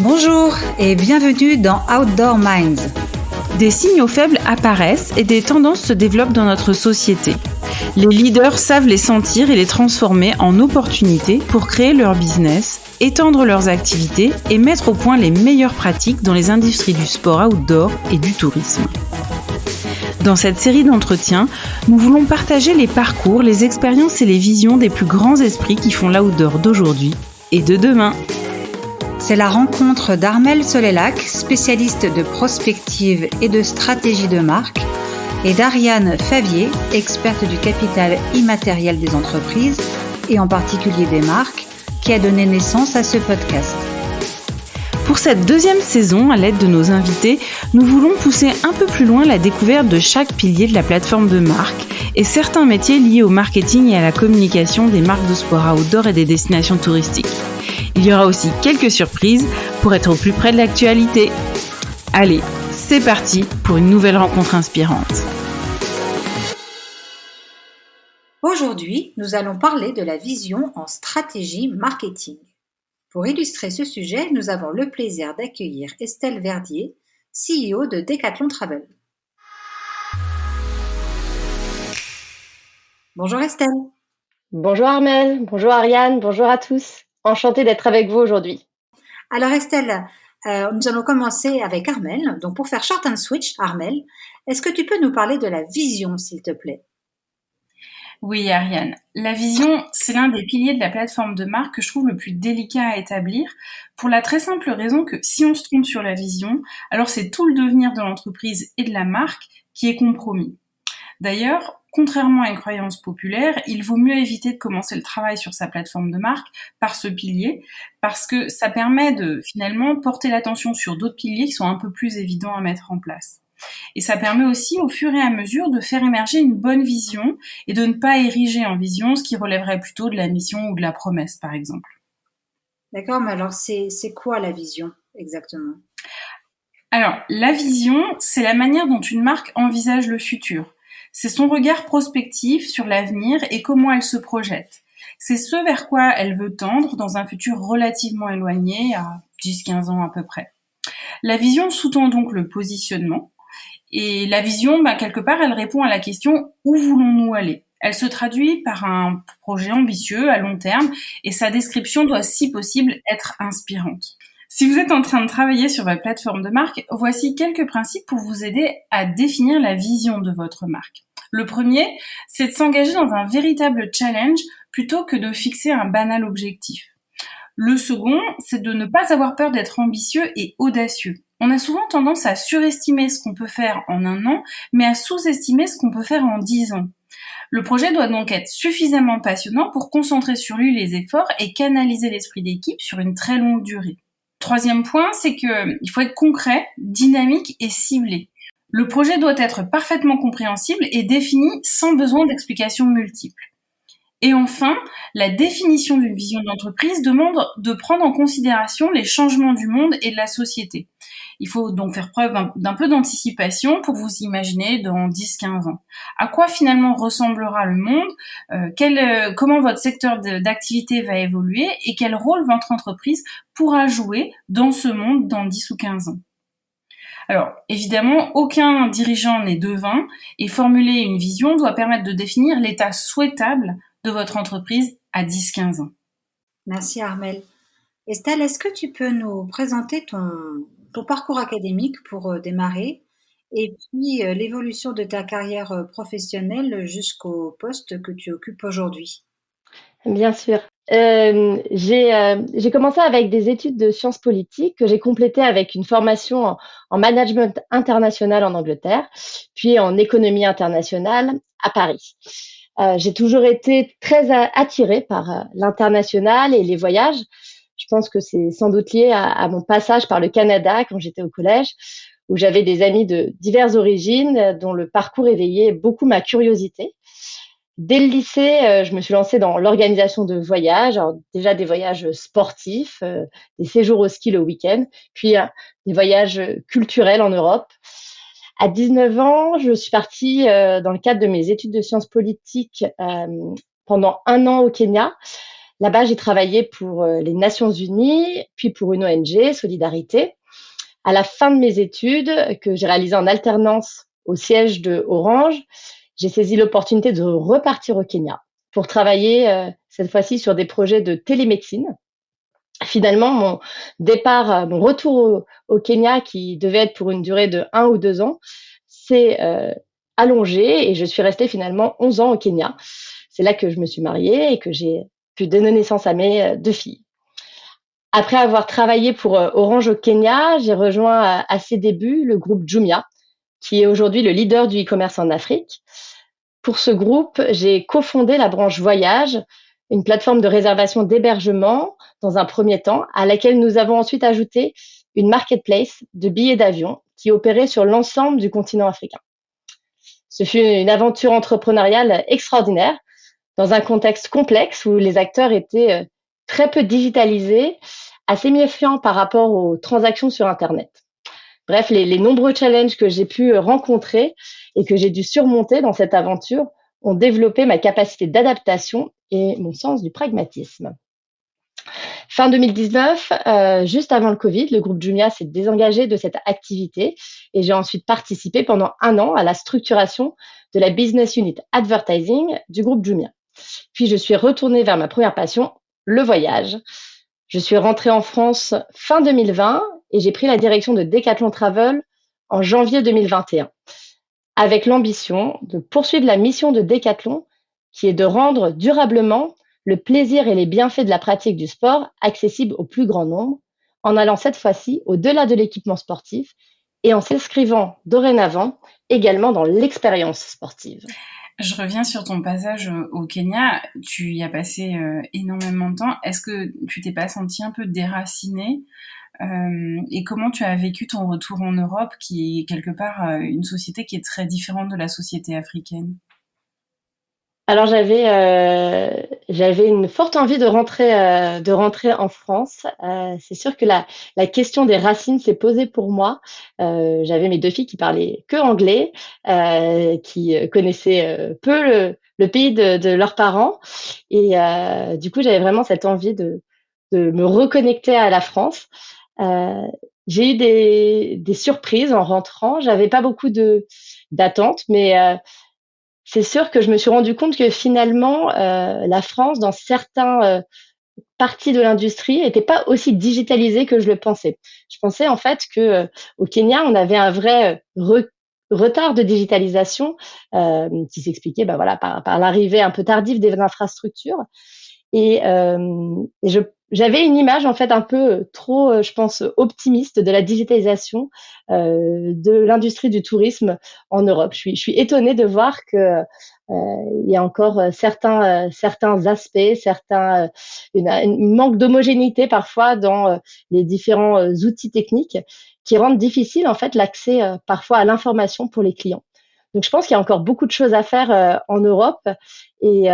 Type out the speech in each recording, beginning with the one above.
Bonjour et bienvenue dans Outdoor Minds. Des signaux faibles apparaissent et des tendances se développent dans notre société. Les leaders savent les sentir et les transformer en opportunités pour créer leur business, étendre leurs activités et mettre au point les meilleures pratiques dans les industries du sport outdoor et du tourisme. Dans cette série d'entretiens, nous voulons partager les parcours, les expériences et les visions des plus grands esprits qui font l'outdoor d'aujourd'hui et de demain. C'est la rencontre d'Armelle Soleylac, spécialiste de prospective et de stratégie de marque, et d'Ariane Favier, experte du capital immatériel des entreprises et en particulier des marques, qui a donné naissance à ce podcast. Pour cette deuxième saison, à l'aide de nos invités, nous voulons pousser un peu plus loin la découverte de chaque pilier de la plateforme de marque et certains métiers liés au marketing et à la communication des marques de sport outdoor et des destinations touristiques. Il y aura aussi quelques surprises pour être au plus près de l'actualité. Allez, c'est parti pour une nouvelle rencontre inspirante. Aujourd'hui, nous allons parler de la vision en stratégie marketing. Pour illustrer ce sujet, nous avons le plaisir d'accueillir Estelle Verdier, CEO de Decathlon Travel. Bonjour Estelle. Bonjour Armelle, bonjour Ariane, bonjour à tous. Enchantée d'être avec vous aujourd'hui. Alors Estelle, nous allons commencer avec Armelle. Donc pour faire short and switch, Armelle, est-ce que tu peux nous parler de la vision, s'il te plaît ? Oui, Ariane. La vision, c'est l'un des piliers de la plateforme de marque que je trouve le plus délicat à établir, pour la très simple raison que si on se trompe sur la vision, alors c'est tout le devenir de l'entreprise et de la marque qui est compromis. D'ailleurs, contrairement à une croyance populaire, il vaut mieux éviter de commencer le travail sur sa plateforme de marque par ce pilier, parce que ça permet de finalement porter l'attention sur d'autres piliers qui sont un peu plus évidents à mettre en place. Et ça permet aussi, au fur et à mesure, de faire émerger une bonne vision et de ne pas ériger en vision ce qui relèverait plutôt de la mission ou de la promesse, par exemple. D'accord, mais alors c'est quoi la vision exactement ? Alors, la vision, c'est la manière dont une marque envisage le futur. C'est son regard prospectif sur l'avenir et comment elle se projette. C'est ce vers quoi elle veut tendre dans un futur relativement éloigné, à 10-15 ans à peu près. La vision sous-tend donc le positionnement. Et la vision, quelque part, elle répond à la question « Où voulons-nous aller ?» Elle se traduit par un projet ambitieux à long terme et sa description doit, si possible, être inspirante. Si vous êtes en train de travailler sur votre plateforme de marque, voici quelques principes pour vous aider à définir la vision de votre marque. Le premier, c'est de s'engager dans un véritable challenge plutôt que de fixer un banal objectif. Le second, c'est de ne pas avoir peur d'être ambitieux et audacieux. On a souvent tendance à surestimer ce qu'on peut faire en un an, mais à sous-estimer ce qu'on peut faire en 10 ans. Le projet doit donc être suffisamment passionnant pour concentrer sur lui les efforts et canaliser l'esprit d'équipe sur une très longue durée. Troisième point, c'est qu'il faut être concret, dynamique et ciblé. Le projet doit être parfaitement compréhensible et défini sans besoin d'explications multiples. Et enfin, la définition d'une vision d'entreprise demande de prendre en considération les changements du monde et de la société. Il faut donc faire preuve d'un peu d'anticipation pour vous imaginer dans 10-15 ans. À quoi finalement ressemblera le monde, comment votre secteur d'activité va évoluer et quel rôle votre entreprise pourra jouer dans ce monde dans 10 ou 15 ans. Alors, évidemment, aucun dirigeant n'est devin et formuler une vision doit permettre de définir l'état souhaitable de votre entreprise à 10-15 ans. Merci Armelle. Estelle, est-ce que tu peux nous présenter ton parcours académique pour démarrer et puis l'évolution de ta carrière professionnelle jusqu'au poste que tu occupes aujourd'hui ? Bien sûr. J'ai commencé avec des études de sciences politiques que j'ai complétées avec une formation en management international en Angleterre, puis en économie internationale à Paris. J'ai toujours été très attirée par l'international et les voyages. Je pense que c'est sans doute lié à mon passage par le Canada quand j'étais au collège, où j'avais des amis de diverses origines dont le parcours éveillait beaucoup ma curiosité. Dès le lycée, je me suis lancée dans l'organisation de voyages, alors déjà des voyages sportifs, des séjours au ski le week-end, puis des voyages culturels en Europe. À 19 ans, je suis partie dans le cadre de mes études de sciences politiques pendant 1 an au Kenya. Là-bas, j'ai travaillé pour les Nations Unies, puis pour une ONG, Solidarité. À la fin de mes études, que j'ai réalisées en alternance au siège de Orange, j'ai saisi l'opportunité de repartir au Kenya pour travailler cette fois-ci sur des projets de télémédecine. Finalement, mon retour au Kenya, qui devait être pour une durée de 1 ou 2 ans, s'est allongé et je suis restée finalement 11 ans au Kenya. C'est là que je me suis mariée et que j'ai pu donner naissance à mes 2 filles. Après avoir travaillé pour Orange au Kenya, j'ai rejoint à ses débuts le groupe Jumia, qui est aujourd'hui le leader du e-commerce en Afrique. Pour ce groupe, j'ai cofondé la branche voyage, une plateforme de réservation d'hébergement dans un premier temps, à laquelle nous avons ensuite ajouté une marketplace de billets d'avion qui opérait sur l'ensemble du continent africain. Ce fut une aventure entrepreneuriale extraordinaire dans un contexte complexe où les acteurs étaient très peu digitalisés, assez méfiants par rapport aux transactions sur Internet. Bref, les nombreux challenges que j'ai pu rencontrer et que j'ai dû surmonter dans cette aventure ont développé ma capacité d'adaptation et mon sens du pragmatisme. Fin 2019, juste avant le Covid, le groupe Jumia s'est désengagé de cette activité et j'ai ensuite participé pendant 1 an à la structuration de la business unit advertising du groupe Jumia. Puis je suis retournée vers ma première passion, le voyage. Je suis rentrée en France fin 2020 et j'ai pris la direction de Decathlon Travel en janvier 2021, avec l'ambition de poursuivre la mission de Decathlon, qui est de rendre durablement le plaisir et les bienfaits de la pratique du sport accessibles au plus grand nombre, en allant cette fois-ci au-delà de l'équipement sportif et en s'inscrivant dorénavant également dans l'expérience sportive. Je reviens sur ton passage au Kenya. Tu y as passé énormément de temps. Est-ce que tu t'es pas senti un peu déracinée et comment tu as vécu ton retour en Europe, qui est quelque part une société qui est très différente de la société africaine? Alors j'avais une forte envie de rentrer en France. C'est sûr que la question des racines s'est posée pour moi. J'avais mes 2 filles qui parlaient que anglais, qui connaissaient peu le pays de leurs parents et du coup, j'avais vraiment cette envie de me reconnecter à la France. Heu, j'ai eu des surprises en rentrant. J'avais pas beaucoup d'attentes, mais c'est sûr que je me suis rendu compte que finalement, la France, dans certains parties de l'industrie, était pas aussi digitalisée que je le pensais. Je pensais en fait que au Kenya, on avait un vrai retard de digitalisation qui s'expliquait, bah voilà, par l'arrivée un peu tardive des infrastructures. Et j'avais une image en fait un peu trop, je pense, optimiste de la digitalisation de l'industrie du tourisme en Europe. Je suis étonnée de voir que il y a encore certains aspects, une manque d'homogénéité parfois dans les différents outils techniques qui rendent difficile en fait l'accès parfois à l'information pour les clients. Donc je pense qu'il y a encore beaucoup de choses à faire en Europe et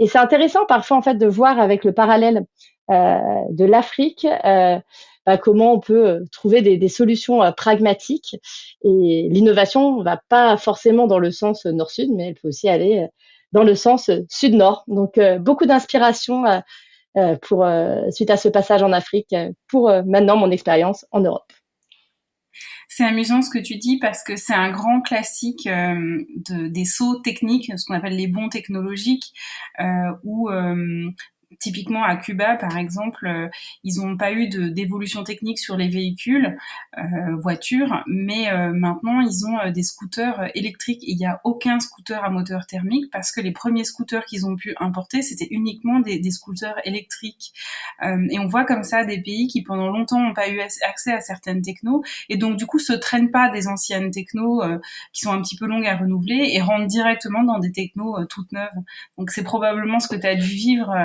c'est intéressant parfois en fait de voir avec le parallèle de l'Afrique comment on peut trouver des solutions pragmatiques et l'innovation ne va pas forcément dans le sens nord-sud, mais elle peut aussi aller dans le sens sud-nord. Donc beaucoup d'inspiration pour suite à ce passage en Afrique pour maintenant mon expérience en Europe. C'est amusant ce que tu dis parce que c'est un grand classique des sauts techniques, ce qu'on appelle les bonds technologiques, où typiquement à Cuba, par exemple, ils n'ont pas eu d'évolution technique sur les véhicules, voitures, mais maintenant ils ont des scooters électriques. Il n'y a aucun scooter à moteur thermique parce que les premiers scooters qu'ils ont pu importer, c'était uniquement des scooters électriques. Et on voit comme ça des pays qui pendant longtemps n'ont pas eu accès à certaines technos et donc du coup se traînent pas des anciennes technos qui sont un petit peu longues à renouveler et rentrent directement dans des technos toutes neuves. Donc c'est probablement ce que tu as dû vivre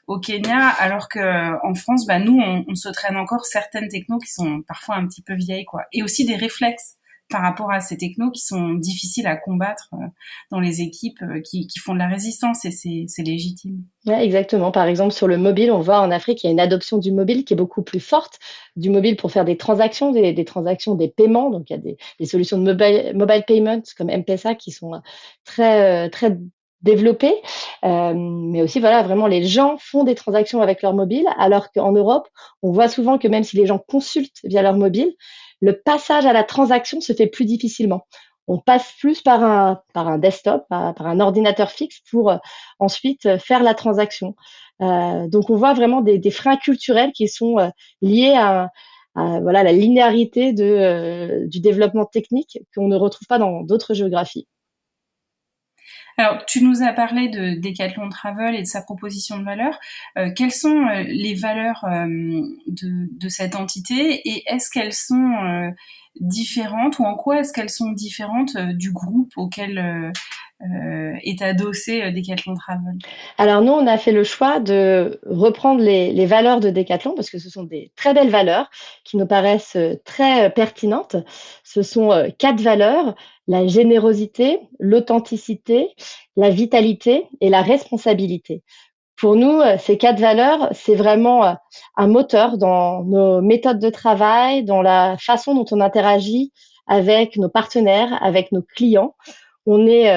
au Kenya, alors que en France, bah nous, on se traîne encore certaines technos qui sont parfois un petit peu vieilles, quoi. Et aussi des réflexes par rapport à ces technos qui sont difficiles à combattre dans les équipes qui font de la résistance et c'est légitime. Ouais, exactement. Par exemple, sur le mobile, on voit en Afrique, il y a une adoption du mobile qui est beaucoup plus forte, du mobile pour faire des transactions, des transactions, des paiements. Donc, il y a des solutions de mobile payment comme M-Pesa qui sont très développées. Mais aussi, voilà, vraiment, les gens font des transactions avec leur mobile, alors qu'en Europe, on voit souvent que même si les gens consultent via leur mobile, le passage à la transaction se fait plus difficilement. On passe plus par un desktop, par un ordinateur fixe pour ensuite faire la transaction. Donc, on voit vraiment des freins culturels qui sont liés voilà, la linéarité du développement technique qu'on ne retrouve pas dans d'autres géographies. Alors, tu nous as parlé de Decathlon Travel et de sa proposition de valeur. Quelles sont les valeurs de cette entité et est-ce qu'elles sont différentes ou en quoi est-ce qu'elles sont différentes du groupe auquel est adossé Decathlon Travel? Alors nous, on a fait le choix de reprendre les valeurs de Decathlon parce que ce sont des très belles valeurs qui nous paraissent très pertinentes. Ce sont 4 valeurs: la générosité, l'authenticité, la vitalité et la responsabilité. Pour nous, ces 4 valeurs, c'est vraiment un moteur dans nos méthodes de travail, dans la façon dont on interagit avec nos partenaires, avec nos clients. On est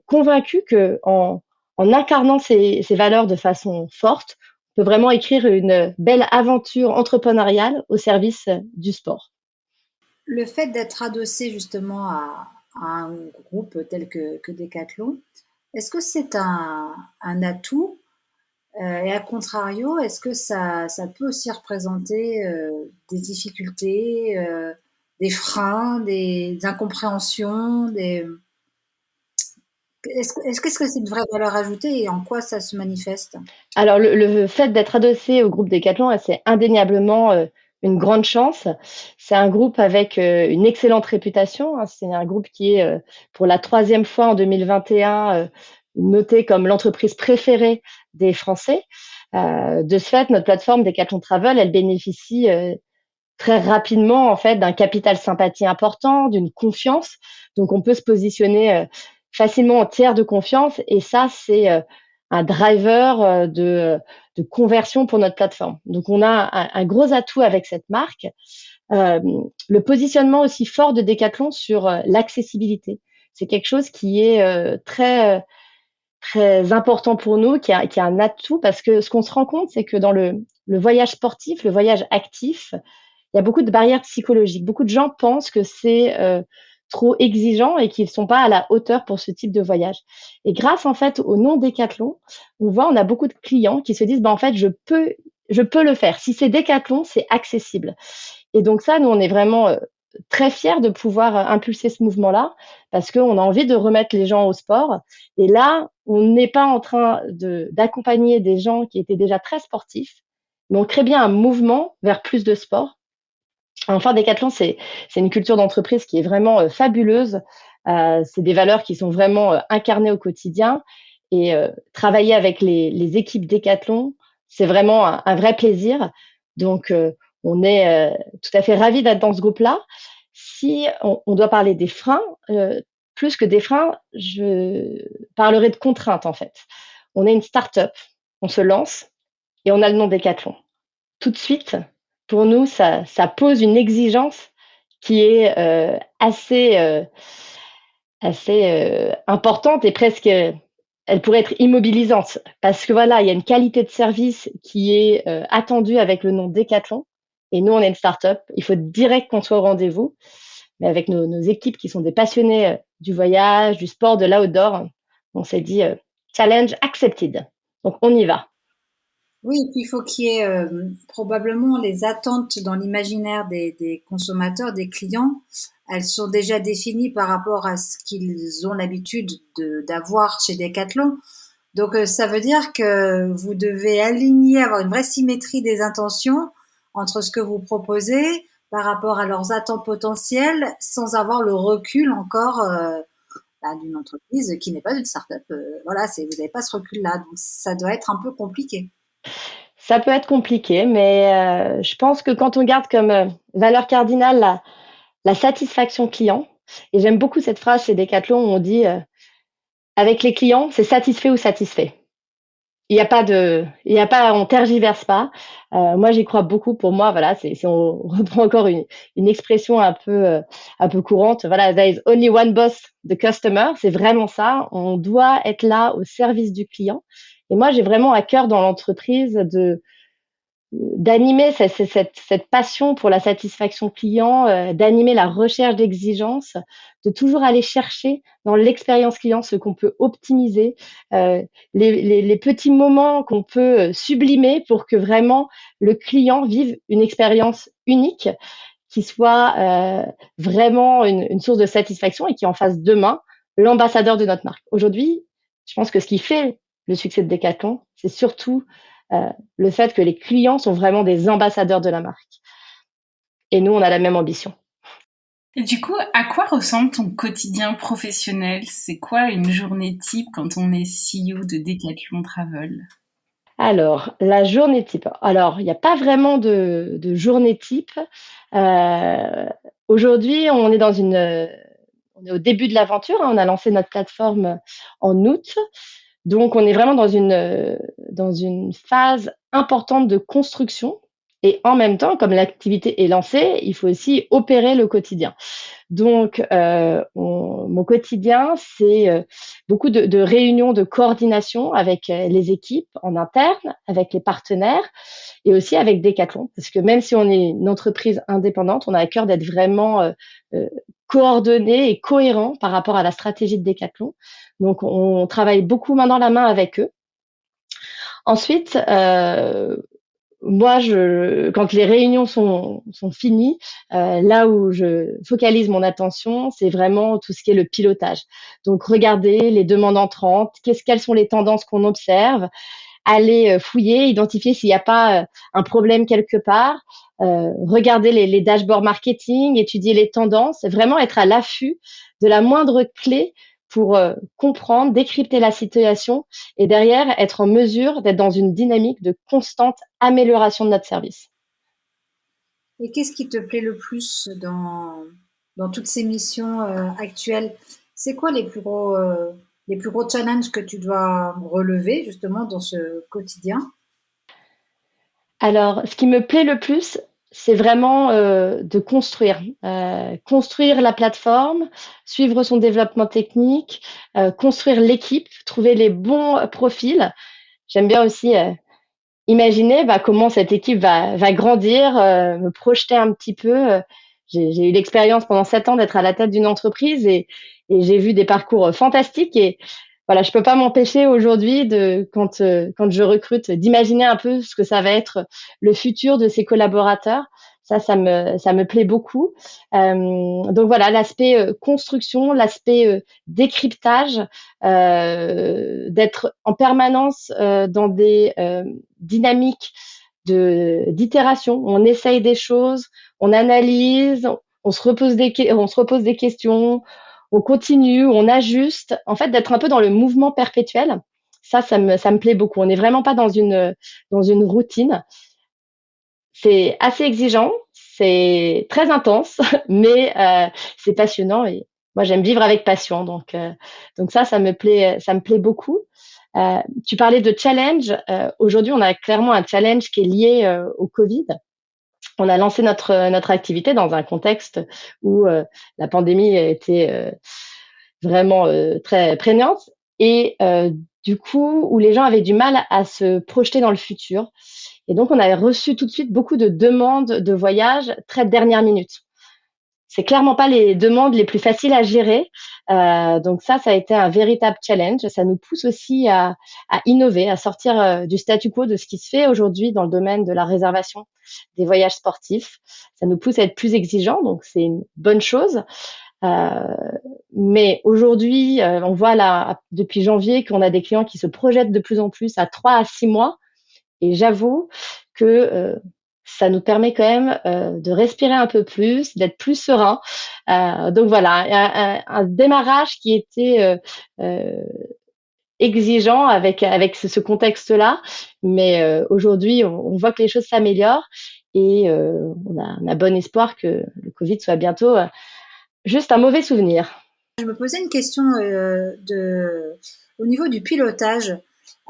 convaincu que en incarnant ces valeurs de façon forte, on peut vraiment écrire une belle aventure entrepreneuriale au service du sport. Le fait d'être adossé justement à un groupe tel que Decathlon, est-ce que c'est un atout et à contrario, est-ce que ça peut aussi représenter des difficultés, des freins, des incompréhensions, est-ce que c'est une vraie valeur ajoutée et en quoi ça se manifeste? Alors le fait d'être adossé au groupe Decathlon, c'est indéniablement une grande chance. C'est un groupe avec une excellente réputation, hein. C'est un groupe qui est pour la 3e fois en 2021 noté comme l'entreprise préférée des Français. De ce fait, notre plateforme Decathlon Travel, elle bénéficie très rapidement en fait d'un capital sympathie important, d'une confiance. Donc on peut se positionner facilement en tiers de confiance et ça c'est un driver de conversion pour notre plateforme. Donc on a un gros atout avec cette marque. Euh, le positionnement aussi fort de Decathlon sur l'accessibilité, c'est quelque chose qui est très important pour nous, qui a un atout parce que ce qu'on se rend compte, c'est que dans le voyage sportif, le voyage actif, il y a beaucoup de barrières psychologiques. Beaucoup de gens pensent que c'est trop exigeant et qu'ils ne sont pas à la hauteur pour ce type de voyage. Et grâce en fait au nom Decathlon, on a beaucoup de clients qui se disent bah en fait je peux le faire. Si c'est Decathlon, c'est accessible. Et donc ça, nous on est vraiment très fiers de pouvoir impulser ce mouvement-là parce qu'on a envie de remettre les gens au sport. Et là, on n'est pas en train d'accompagner des gens qui étaient déjà très sportifs, mais on crée bien un mouvement vers plus de sport. Enfin, Decathlon, c'est une culture d'entreprise qui est vraiment fabuleuse. C'est des valeurs qui sont vraiment incarnées au quotidien. Et travailler avec les équipes Decathlon, c'est vraiment un vrai plaisir. Donc, on est tout à fait ravis d'être dans ce groupe-là. Si on doit parler des freins, plus que des freins, je parlerai de contraintes en fait. On est une start-up, on se lance et on a le nom Decathlon. Tout de suite, pour nous, ça pose une exigence qui est assez importante et presque, elle pourrait être immobilisante parce que voilà, il y a une qualité de service qui est attendue avec le nom Decathlon. Et nous, on est une start-up. Il faut direct qu'on soit au rendez-vous. Mais avec nos équipes qui sont des passionnés du voyage, du sport, de l'outdoor, on s'est dit challenge accepted. Donc, on y va. Oui, et puis il faut qu'il y ait probablement les attentes dans l'imaginaire des consommateurs, des clients. Elles sont déjà définies par rapport à ce qu'ils ont l'habitude d'avoir chez Decathlon. Donc ça veut dire que vous devez aligner, avoir une vraie symétrie des intentions entre ce que vous proposez par rapport à leurs attentes potentielles, sans avoir le recul encore d'une entreprise qui n'est pas une start-up. Voilà, vous n'avez pas ce recul-là, donc ça doit être un peu compliqué. Ça peut être compliqué, mais je pense que quand on garde comme valeur cardinale la satisfaction client, et j'aime beaucoup cette phrase chez Decathlon où on dit avec les clients, c'est satisfait ou satisfait. on tergiverse pas. Moi, j'y crois beaucoup. Pour moi, voilà, si on reprend encore une expression un peu courante, voilà, there is only one boss, the customer. C'est vraiment ça. On doit être là au service du client. Et moi, j'ai vraiment à cœur dans l'entreprise d'animer cette passion pour la satisfaction client, d'animer la recherche d'exigence, de toujours aller chercher dans l'expérience client ce qu'on peut optimiser, les petits moments qu'on peut sublimer pour que vraiment le client vive une expérience unique qui soit vraiment une source de satisfaction et qui en fasse demain l'ambassadeur de notre marque. Aujourd'hui, je pense que ce qui fait le succès de Decathlon, c'est surtout le fait que les clients sont vraiment des ambassadeurs de la marque. Et nous, on a la même ambition. Et du coup, à quoi ressemble ton quotidien professionnel? C'est quoi une journée type quand on est CEO de Decathlon Travel? Alors, la journée type. Alors, il n'y a pas vraiment de journée type. Euh, Aujourd'hui, on est au début de l'aventure, hein. On a lancé notre plateforme en août. Donc, on est vraiment dans une phase importante de construction. Et en même temps, comme l'activité est lancée, il faut aussi opérer le quotidien. Donc, mon quotidien, c'est beaucoup de réunions de coordination avec les équipes en interne, avec les partenaires et aussi avec Decathlon. Parce que même si on est une entreprise indépendante, on a à cœur d'être vraiment euh, coordonné et cohérent par rapport à la stratégie de Decathlon. Donc, on travaille beaucoup main dans la main avec eux. Ensuite, moi, quand les réunions sont finies, là où je focalise mon attention, c'est vraiment tout ce qui est le pilotage. Donc, regarder les demandes entrantes, quelles sont les tendances qu'on observe, aller fouiller, identifier s'il n'y a pas un problème quelque part, regarder les dashboards marketing, étudier les tendances, vraiment être à l'affût de la moindre clé pour comprendre, décrypter la situation et derrière être en mesure d'être dans une dynamique de constante amélioration de notre service. Et qu'est-ce qui te plaît le plus dans toutes ces missions actuelles? C'est quoi les plus gros challenges que tu dois relever justement dans ce quotidien? Alors, ce qui me plaît le plus, c'est vraiment de construire la plateforme, suivre son développement technique, construire l'équipe, trouver les bons profils. J'aime bien aussi imaginer comment cette équipe va grandir, me projeter un petit peu. J'ai eu l'expérience pendant 7 ans d'être à la tête d'une entreprise et j'ai vu des parcours fantastiques et voilà, je peux pas m'empêcher aujourd'hui quand je recrute d'imaginer un peu ce que ça va être le futur de ces collaborateurs. Ça me plaît beaucoup. Donc voilà, l'aspect construction, l'aspect décryptage, d'être en permanence dans des dynamiques d'itération. On essaye des choses, on analyse, on se repose des questions, on continue, on ajuste. En fait, d'être un peu dans le mouvement perpétuel, ça me plaît beaucoup. On n'est vraiment pas dans une routine. C'est assez exigeant, c'est très intense, mais c'est passionnant et moi j'aime vivre avec passion. Donc ça me plaît beaucoup. Tu parlais de challenge. Aujourd'hui, on a clairement un challenge qui est lié au Covid. On a lancé notre activité dans un contexte où la pandémie a été vraiment très prégnante et du coup où les gens avaient du mal à se projeter dans le futur. Et donc, on avait reçu tout de suite beaucoup de demandes de voyage très dernière minute. C'est clairement pas les demandes les plus faciles à gérer. Donc ça a été un véritable challenge. Ça nous pousse aussi à innover, à sortir du statu quo de ce qui se fait aujourd'hui dans le domaine de la réservation des voyages sportifs. Ça nous pousse à être plus exigeants, donc c'est une bonne chose. Euh, mais aujourd'hui, on voit là, depuis janvier qu'on a des clients qui se projettent de plus en plus à 3 à 6 mois. Et j'avoue que ça nous permet quand même de respirer un peu plus, d'être plus serein. Donc voilà, un démarrage qui était exigeant avec ce contexte-là, mais aujourd'hui on voit que les choses s'améliorent et on a bon espoir que le Covid soit bientôt juste un mauvais souvenir. Je me posais une question au niveau du pilotage.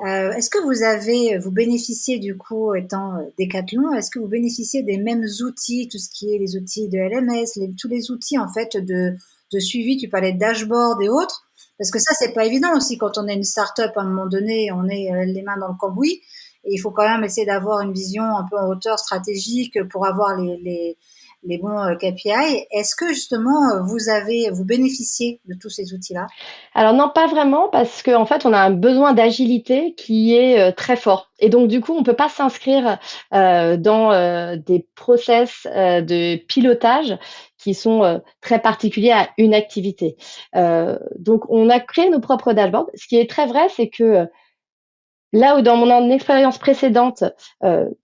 Est-ce que vous bénéficiez du coup, étant Decathlon, est-ce que vous bénéficiez des mêmes outils, tout ce qui est les outils de LMS, tous les outils en fait de suivi, tu parlais de dashboard et autres, parce que ça c'est pas évident aussi quand on est une start-up à un moment donné, on est les mains dans le cambouis et il faut quand même essayer d'avoir une vision un peu en hauteur stratégique pour avoir les bons KPI. Est-ce que justement vous bénéficiez de tous ces outils-là? Alors non, pas vraiment, parce qu'en fait, on a un besoin d'agilité qui est très fort. Et donc, du coup, on peut pas s'inscrire dans des process de pilotage qui sont très particuliers à une activité. Donc, on a créé nos propres dashboards. Ce qui est très vrai, c'est que là où dans mon expérience précédente,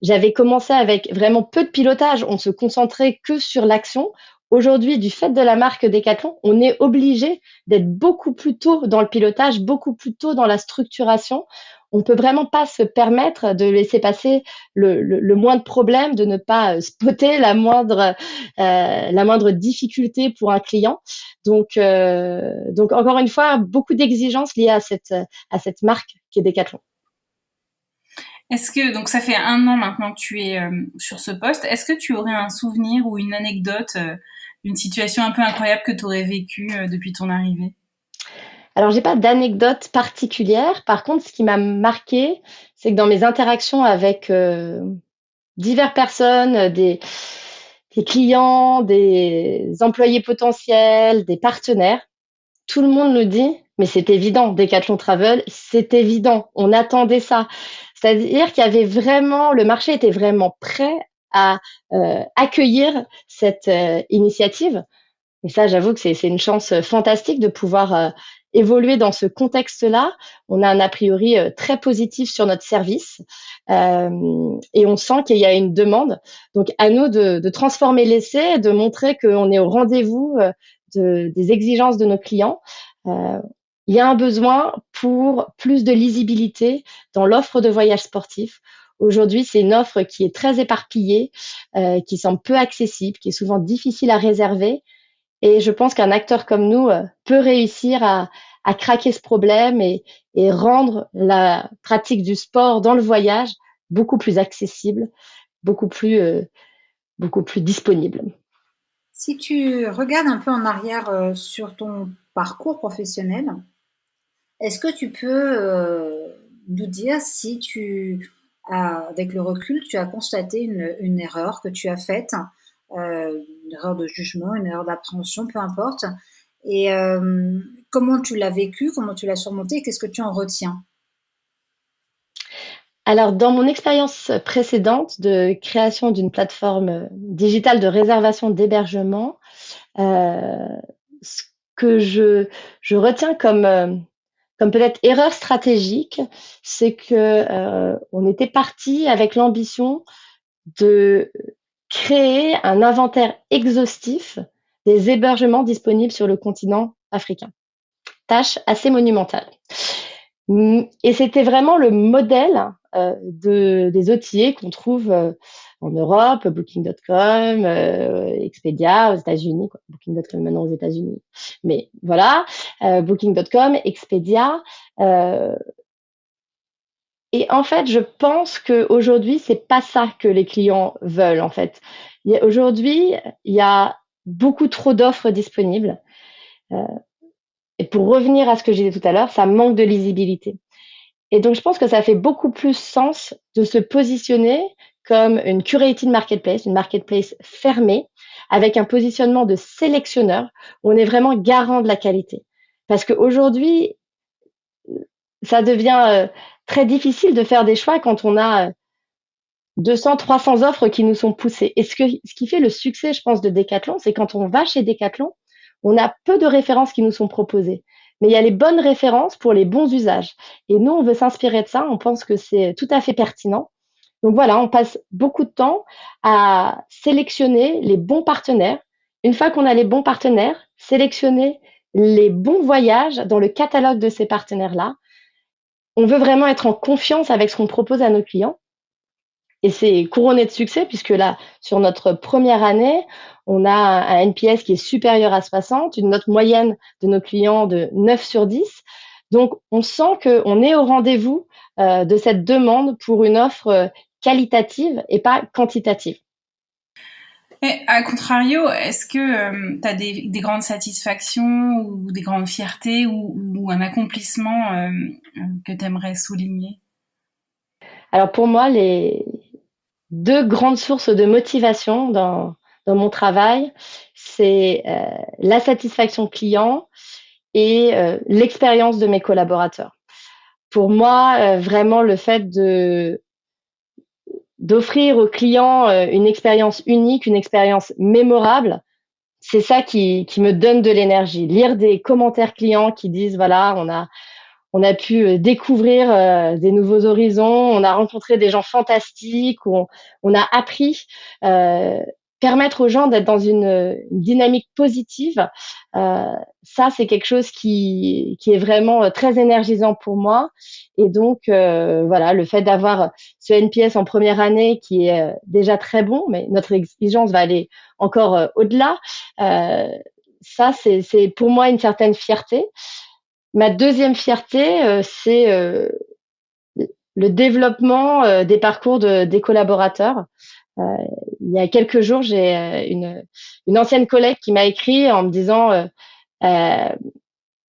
j'avais commencé avec vraiment peu de pilotage, on se concentrait que sur l'action. Aujourd'hui, du fait de la marque Decathlon, on est obligé d'être beaucoup plus tôt dans le pilotage, beaucoup plus tôt dans la structuration. On peut vraiment pas se permettre de laisser passer le moindre problème, de ne pas spotter la moindre difficulté pour un client. Donc encore une fois, beaucoup d'exigences liées à cette marque qui est Decathlon. Donc ça fait 1 an maintenant que tu es sur ce poste. Est-ce que tu aurais un souvenir ou une anecdote d'une situation un peu incroyable que tu aurais vécue depuis ton arrivée? Alors, j'ai pas d'anecdote particulière. Par contre, ce qui m'a marqué, c'est que dans mes interactions avec diverses personnes, des clients, des employés potentiels, des partenaires, tout le monde nous dit, mais c'est évident, Decathlon Travel, c'est évident, on attendait ça. C'est-à-dire qu'il y avait vraiment, le marché était vraiment prêt à accueillir cette initiative. Et ça, j'avoue que c'est une chance fantastique de pouvoir évoluer dans ce contexte-là. On a un a priori très positif sur notre service et on sent qu'il y a une demande. Donc, à nous de transformer l'essai, de montrer qu'on est au rendez-vous des exigences de nos clients. Il y a un besoin pour plus de lisibilité dans l'offre de voyage sportif. Aujourd'hui, c'est une offre qui est très éparpillée, qui semble peu accessible, qui est souvent difficile à réserver. Et je pense qu'un acteur comme nous peut réussir à craquer ce problème et rendre la pratique du sport dans le voyage beaucoup plus accessible, beaucoup plus, euh, beaucoup plus disponible. Si tu regardes un peu en arrière sur ton parcours professionnel, est-ce que tu peux nous dire si avec le recul, tu as constaté une erreur que tu as faite, une erreur de jugement, une erreur d'appréhension, peu importe, et comment tu l'as vécu, comment tu l'as surmonté, et qu'est-ce que tu en retiens? Alors, dans mon expérience précédente de création d'une plateforme digitale de réservation d'hébergement, euh, ce que je retiens comme peut-être erreur stratégique, c'est que on était parti avec l'ambition de créer un inventaire exhaustif des hébergements disponibles sur le continent africain. Tâche assez monumentale. Et c'était vraiment le modèle des OTA qu'on trouve en Europe, Booking.com, Expedia aux États-Unis, quoi. Booking.com maintenant aux États-Unis. Mais voilà, Booking.com, Expedia. Euh, et en fait, je pense qu'aujourd'hui, c'est pas ça que les clients veulent, en fait. Aujourd'hui, il y a beaucoup trop d'offres disponibles. Euh, et pour revenir à ce que j'ai dit tout à l'heure, ça manque de lisibilité. Et donc, je pense que ça fait beaucoup plus sens de se positionner comme une curated marketplace, une marketplace fermée, avec un positionnement de sélectionneur, où on est vraiment garant de la qualité. Parce qu'aujourd'hui, ça devient très difficile de faire des choix quand on a 200, 300 offres qui nous sont poussées. Et ce qui fait le succès, je pense, de Decathlon, c'est quand on va chez Decathlon, on a peu de références qui nous sont proposées. Mais il y a les bonnes références pour les bons usages. Et nous, on veut s'inspirer de ça. On pense que c'est tout à fait pertinent. Donc voilà, on passe beaucoup de temps à sélectionner les bons partenaires. Une fois qu'on a les bons partenaires, sélectionner les bons voyages dans le catalogue de ces partenaires-là. On veut vraiment être en confiance avec ce qu'on propose à nos clients. Et c'est couronné de succès puisque là, sur notre première année, on a un NPS qui est supérieur à 60, une note moyenne de nos clients de 9 sur 10. Donc, on sent qu'on est au rendez-vous de cette demande pour une offre qualitative et pas quantitative. Et à contrario, est-ce que tu as des grandes satisfactions ou des grandes fiertés ou un accomplissement que tu aimerais souligner? Alors pour moi, les deux grandes sources de motivation dans mon travail, c'est la satisfaction client et l'expérience de mes collaborateurs. Pour moi, vraiment le fait d'offrir aux clients une expérience unique, une expérience mémorable, c'est ça qui me donne de l'énergie. Lire des commentaires clients qui disent voilà, on a pu découvrir des nouveaux horizons, on a rencontré des gens fantastiques, on a appris, euh, permettre aux gens d'être dans une dynamique positive. Euh, Ça, c'est quelque chose qui est vraiment très énergisant pour moi. Et donc, voilà, le fait d'avoir ce NPS en première année qui est déjà très bon, mais notre exigence va aller encore au-delà. Euh, Ça, c'est pour moi une certaine fierté. Ma deuxième fierté, c'est le développement des parcours des collaborateurs. Euh, il y a quelques jours, j'ai une ancienne collègue qui m'a écrit en me disant euh,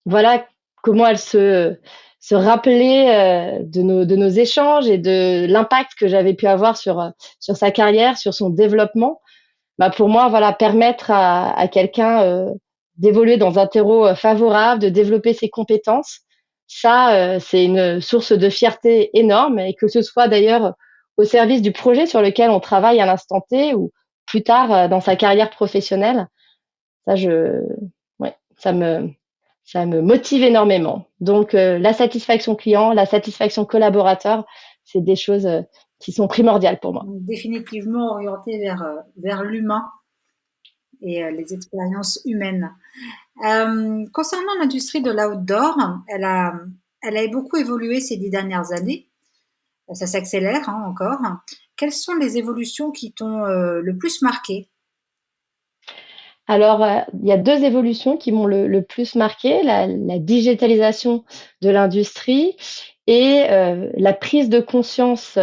voilà comment elle se rappelait de nos échanges et de l'impact que j'avais pu avoir sur sa carrière, sur son développement. Bah pour moi, voilà, permettre à quelqu'un d'évoluer dans un terreau favorable, de développer ses compétences, ça, c'est une source de fierté énorme et que ce soit d'ailleurs au service du projet sur lequel on travaille à l'instant T ou plus tard dans sa carrière professionnelle, ça, ouais, ça me motive énormément. Donc, la satisfaction client, la satisfaction collaborateur, c'est des choses qui sont primordiales pour moi. Donc, définitivement orienté vers l'humain et les expériences humaines. Concernant l'industrie de l'outdoor, elle a beaucoup évolué ces 10 dernières années. Ça s'accélère encore. Quelles sont les évolutions qui t'ont le plus marqué? Alors, il y a deux évolutions qui m'ont le plus marqué, la digitalisation de l'industrie et la prise de conscience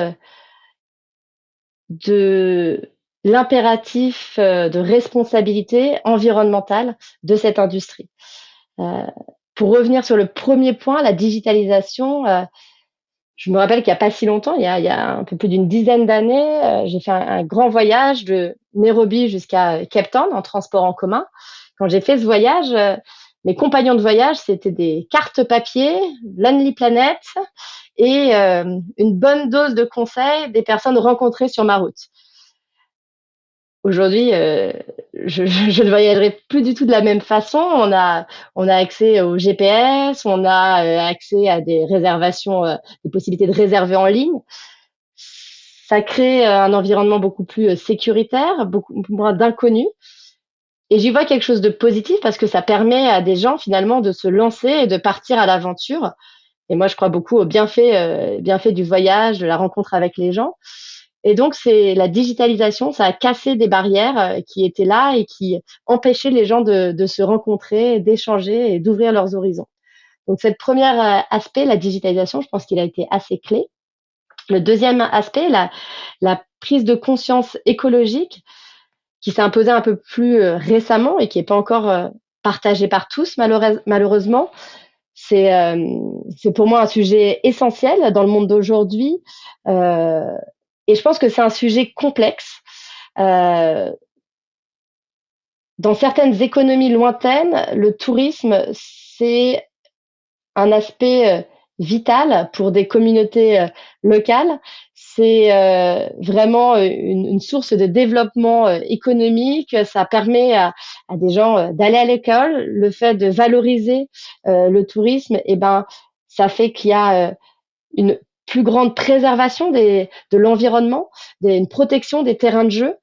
de l'impératif de responsabilité environnementale de cette industrie. Euh, pour revenir sur le premier point, la digitalisation, je me rappelle qu'il n'y a pas si longtemps, il y a un peu plus d'une dizaine d'années, j'ai fait un grand voyage de Nairobi jusqu'à Cape Town en transport en commun. Quand j'ai fait ce voyage, mes compagnons de voyage, c'était des cartes papier, Lonely Planet et une bonne dose de conseils des personnes rencontrées sur ma route. Aujourd'hui, je ne voyagerai plus du tout de la même façon. On a accès au GPS, on a accès à des réservations, des possibilités de réserver en ligne. Ça crée un environnement beaucoup plus sécuritaire, beaucoup moins d'inconnus. Et j'y vois quelque chose de positif parce que ça permet à des gens finalement de se lancer et de partir à l'aventure. Et moi, je crois beaucoup aux bienfaits du voyage, de la rencontre avec les gens. Et donc, c'est la digitalisation, ça a cassé des barrières qui étaient là et qui empêchaient les gens de se rencontrer, d'échanger et d'ouvrir leurs horizons. Donc, cette première aspect, la digitalisation, je pense qu'il a été assez clé. Le deuxième aspect, la prise de conscience écologique qui s'est imposée un peu plus récemment et qui n'est pas encore partagée par tous, malheureusement. C'est pour moi un sujet essentiel dans le monde d'aujourd'hui. Et je pense que c'est un sujet complexe. Euh, dans certaines économies lointaines, le tourisme, c'est un aspect vital pour des communautés locales. C'est vraiment une source de développement économique. Ça permet à des gens d'aller à l'école. Le fait de valoriser le tourisme, eh ben, ça fait qu'il y a une plus grande préservation de l'environnement, une protection des terrains de jeu.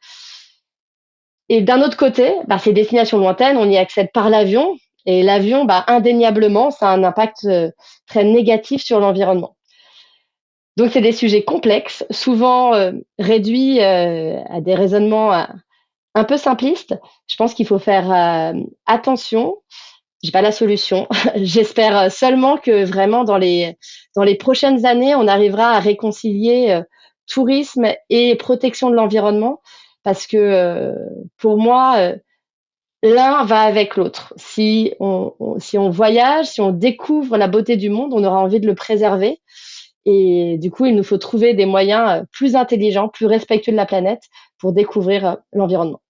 Et d'un autre côté, bah, ces destinations lointaines, on y accède par l'avion. Et l'avion, bah, indéniablement, ça a un impact très négatif sur l'environnement. Donc, c'est des sujets complexes, souvent réduits à des raisonnements un peu simplistes. Je pense qu'il faut faire attention j'ai pas la solution. J'espère seulement que vraiment dans les prochaines années, on arrivera à réconcilier tourisme et protection de l'environnement, parce que pour moi, l'un va avec l'autre. Si on voyage, si on découvre la beauté du monde, on aura envie de le préserver. Et du coup, il nous faut trouver des moyens plus intelligents, plus respectueux de la planète pour découvrir l'environnement.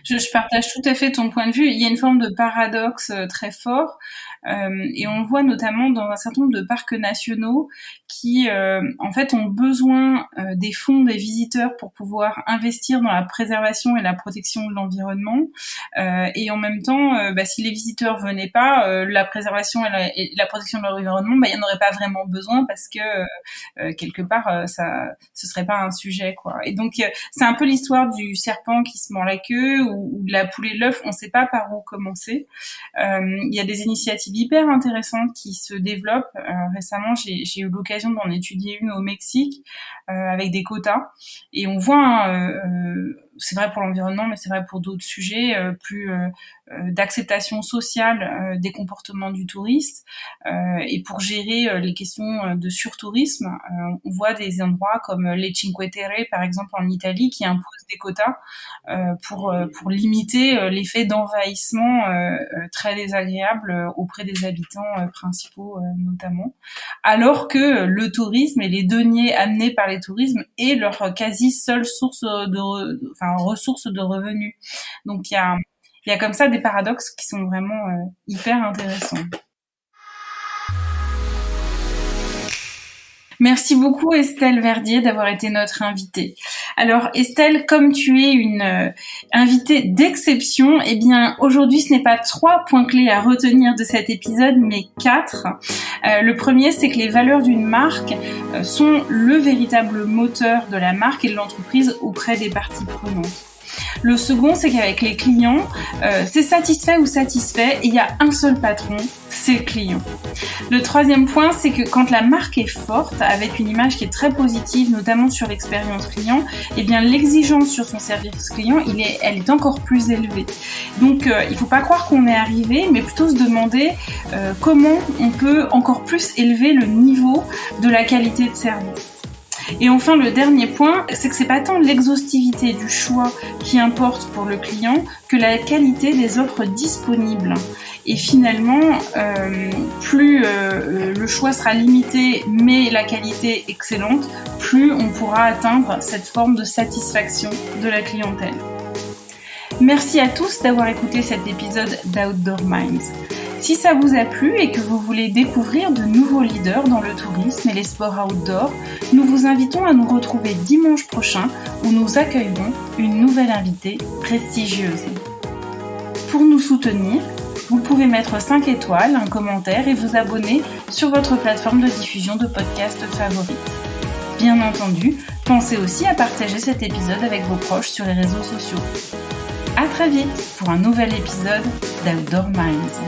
Je partage tout à fait ton point de vue. Il y a une forme de paradoxe très fort, et on le voit notamment dans un certain nombre de parcs nationaux qui, en fait, ont besoin des fonds des visiteurs pour pouvoir investir dans la préservation et la protection de l'environnement. Et en même temps, si les visiteurs venaient pas, la préservation et la protection de l'environnement, il n'y en aurait pas vraiment besoin, parce que quelque part, ce serait pas un sujet, quoi. Et donc, c'est un peu l'histoire du serpent qui se mord la queue, ou de la poule et de l'œuf. On ne sait pas par où commencer. Il y a des initiatives hyper intéressantes qui se développent. Récemment, j'ai eu l'occasion d'en étudier une au Mexique, avec des quotas, et on voit, c'est vrai pour l'environnement, mais c'est vrai pour d'autres sujets, plus d'acceptation sociale des comportements du touriste, et pour gérer les questions de surtourisme. On voit des endroits comme les Cinque Terre, par exemple en Italie, qui imposent des quotas pour limiter l'effet d'envahissement très désagréable auprès des habitants principaux notamment, alors que le tourisme et les deniers amenés par les tourismes est leur quasi seule source ressource de revenus. Donc il y a comme ça des paradoxes qui sont vraiment hyper intéressants. Merci beaucoup Estelle Verdier d'avoir été notre invitée. Alors Estelle, comme tu es une invitée d'exception, eh bien aujourd'hui ce n'est pas 3 points clés à retenir de cet épisode, mais 4. Le premier, c'est que les valeurs d'une marque sont le véritable moteur de la marque et de l'entreprise auprès des parties prenantes. Le second, c'est qu'avec les clients, c'est satisfait ou satisfait, et il y a un seul patron, c'est le client. Le troisième point, c'est que quand la marque est forte, avec une image qui est très positive, notamment sur l'expérience client, eh bien l'exigence sur son service client, elle est encore plus élevée. Donc il ne faut pas croire qu'on est arrivé, mais plutôt se demander comment on peut encore plus élever le niveau de la qualité de service. Et enfin, le dernier point, c'est que c'est pas tant l'exhaustivité du choix qui importe pour le client que la qualité des offres disponibles. Et finalement, plus le choix sera limité, mais la qualité excellente, plus on pourra atteindre cette forme de satisfaction de la clientèle. Merci à tous d'avoir écouté cet épisode d'Outdoor Minds. Si ça vous a plu et que vous voulez découvrir de nouveaux leaders dans le tourisme et les sports outdoor, nous vous invitons à nous retrouver dimanche prochain où nous accueillerons une nouvelle invitée prestigieuse. Pour nous soutenir, vous pouvez mettre 5 étoiles, un commentaire et vous abonner sur votre plateforme de diffusion de podcasts favorite. Bien entendu, pensez aussi à partager cet épisode avec vos proches sur les réseaux sociaux. À très vite pour un nouvel épisode d'Outdoor Minds.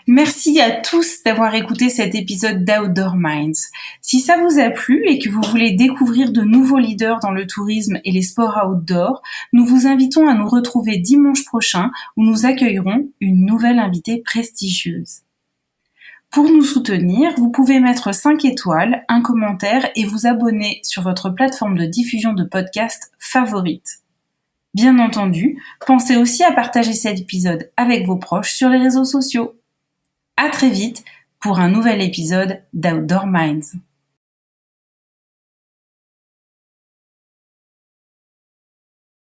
Merci à tous d'avoir écouté cet épisode d'Outdoor Minds. Si ça vous a plu et que vous voulez découvrir de nouveaux leaders dans le tourisme et les sports outdoor, nous vous invitons à nous retrouver dimanche prochain où nous accueillerons une nouvelle invitée prestigieuse. Pour nous soutenir, vous pouvez mettre 5 étoiles, un commentaire et vous abonner sur votre plateforme de diffusion de podcasts favorite. Bien entendu, pensez aussi à partager cet épisode avec vos proches sur les réseaux sociaux. À très vite pour un nouvel épisode d'Outdoor Minds.